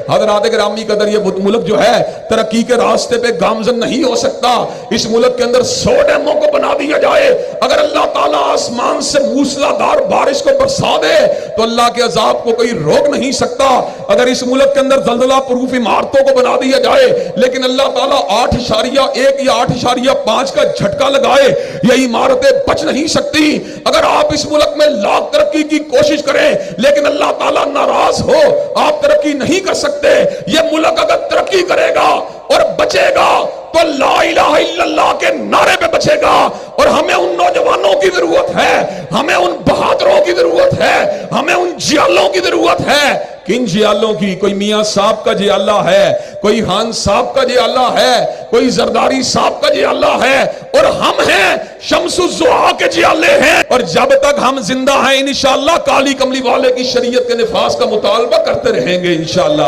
हज़रात गिरामी कदर ये मुल्क जो है तरक्की के रास्ते पे गामजन नहीं हो सकता। इस मुल्क के अंदर 100 डैमों को बना दिया जाए, अगर अल्लाह ताला आसमान से मूसलाधार बारिश को बरसा दे तो अल्लाह के अजाब को कोई रोक नहीं सकता। अगर इस मुल्क के अंदर जलजला प्रूफ इमारतों को बना दिया जाए, लेकिन अल्लाह ताला 8.1 या 8.5 का झटका लगाए, ये इमारतें बच नहीं सकती। अगर आप इस मुल्क में लाख तरक्की की कोशिश करें लेकिन अल्लाह ताला नाराज हो, आप तरक्की नहीं कर सकते। ये मुल्क अगर तरक्की करेगा और बचेगा तो ला इलाहा इल्लल्लाह के नारे पे बचेगा। और हमें उन नौजवानों की जरूरत है, हमें उन बहादुरों की जरूरत है, हमें उन जियालों की जरूरत है। किन जियालों की? कोई मियां साहब का जियाला है, कोई खान साहब का जियाला है, कोई जरदारी साहब का जियाला है, और हम हैं शम्सुज़्ज़ुहा के जियाले हैं। और जब तक हम जिंदा हैं इंशाअल्लाह काली कमली वाले की शरीयत के निफाज का मुतालबा करते रहेंगे इंशाअल्लाह।